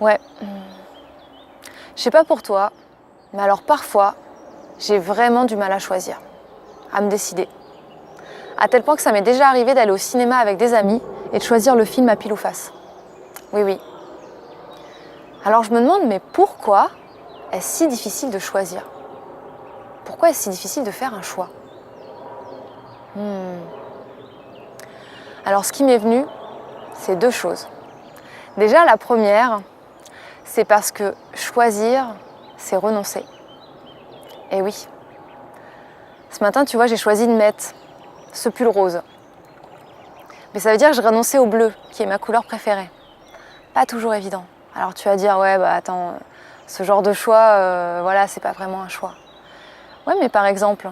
Ouais. Je sais pas pour toi, mais alors parfois, j'ai vraiment du mal à choisir, à me décider. À tel point que ça m'est déjà arrivé d'aller au cinéma avec des amis et de choisir le film à pile ou face. Oui, oui. Alors je me demande, mais pourquoi est-ce si difficile de choisir? Pourquoi est-ce si difficile de faire un choix? Alors ce qui m'est venu, c'est deux choses. Déjà, la première, c'est parce que choisir, c'est renoncer. Et oui. Ce matin, tu vois, j'ai choisi de mettre ce pull rose. Mais ça veut dire que je renonçais au bleu, qui est ma couleur préférée. Pas toujours évident. Alors tu vas dire, ouais, bah attends, ce genre de choix, voilà, c'est pas vraiment un choix. Ouais, mais par exemple,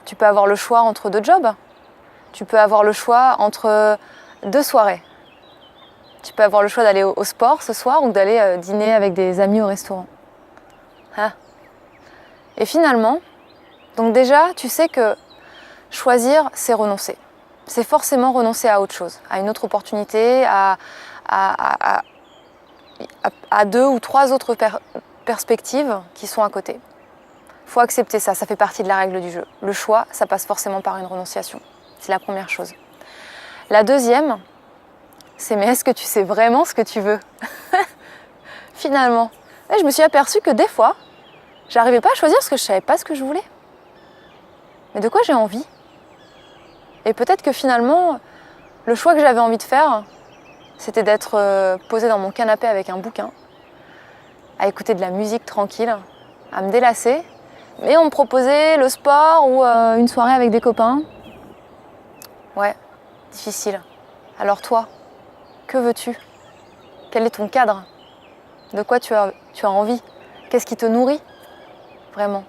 tu peux avoir le choix entre deux jobs. Tu peux avoir le choix entre deux soirées. Tu peux avoir le choix d'aller au sport ce soir ou d'aller dîner avec des amis au restaurant. Hein? Et finalement, donc déjà, tu sais que choisir, c'est renoncer. C'est forcément renoncer à autre chose, à une autre opportunité, à deux ou trois autres perspectives qui sont à côté. Il faut accepter ça, ça fait partie de la règle du jeu. Le choix, ça passe forcément par une renonciation. C'est la première chose. La deuxième, c'est mais est-ce que tu sais vraiment ce que tu veux? Finalement. Et je me suis aperçue que des fois, j'arrivais pas à choisir parce que je savais pas ce que je voulais. Mais de quoi j'ai envie? Et peut-être que finalement, le choix que j'avais envie de faire, c'était d'être posée dans mon canapé avec un bouquin, à écouter de la musique tranquille, à me délasser. Mais on me proposait le sport ou une soirée avec des copains. Ouais, difficile. Alors toi, que veux-tu? Quel est ton cadre? De quoi tu as envie? Qu'est-ce qui te nourrit? Vraiment.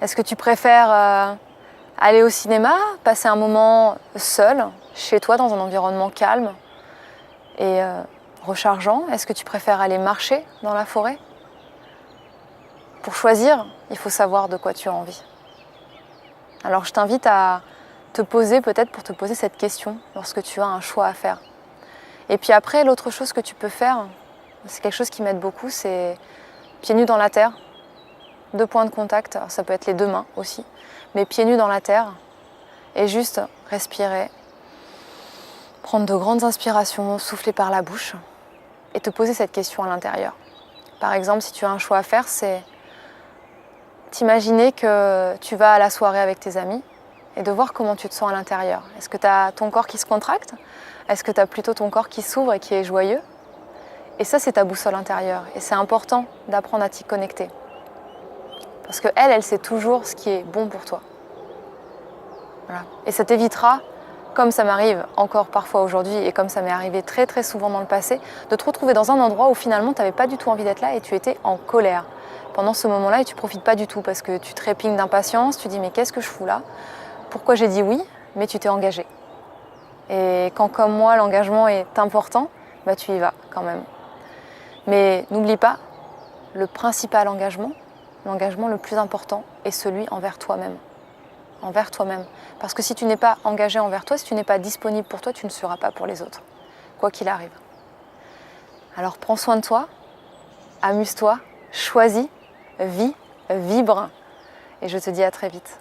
Est-ce que tu préfères aller au cinéma, passer un moment seul, chez toi, dans un environnement calme et rechargeant? Est-ce que tu préfères aller marcher dans la forêt? Pour choisir, il faut savoir de quoi tu as envie. Alors je t'invite à te poser, peut-être pour te poser cette question lorsque tu as un choix à faire. Et puis après, l'autre chose que tu peux faire, c'est quelque chose qui m'aide beaucoup, c'est pieds nus dans la terre, 2 points de contact, alors ça peut être les 2 mains aussi, mais pieds nus dans la terre, et juste respirer, prendre de grandes inspirations, souffler par la bouche, et te poser cette question à l'intérieur. Par exemple, si tu as un choix à faire, c'est t'imaginer que tu vas à la soirée avec tes amis, et de voir comment tu te sens à l'intérieur. Est-ce que tu as ton corps qui se contracte? Est-ce que tu as plutôt ton corps qui s'ouvre et qui est joyeux? Et ça, c'est ta boussole intérieure. Et c'est important d'apprendre à t'y connecter. Parce qu'elle, elle sait toujours ce qui est bon pour toi. Voilà. Et ça t'évitera, comme ça m'arrive encore parfois aujourd'hui, et comme ça m'est arrivé très très souvent dans le passé, de te retrouver dans un endroit où finalement tu n'avais pas du tout envie d'être là et tu étais en colère pendant ce moment-là et tu profites pas du tout parce que tu trépignes d'impatience, tu dis mais qu'est-ce que je fous là? Pourquoi j'ai dit oui? Mais tu t'es engagé. Et quand, comme moi, l'engagement est important, bah, tu y vas quand même. Mais n'oublie pas, le principal engagement, l'engagement le plus important, est celui envers toi-même. Envers toi-même. Parce que si tu n'es pas engagé envers toi, si tu n'es pas disponible pour toi, tu ne seras pas pour les autres. Quoi qu'il arrive. Alors prends soin de toi, amuse-toi, choisis, vis, vibre. Et je te dis à très vite.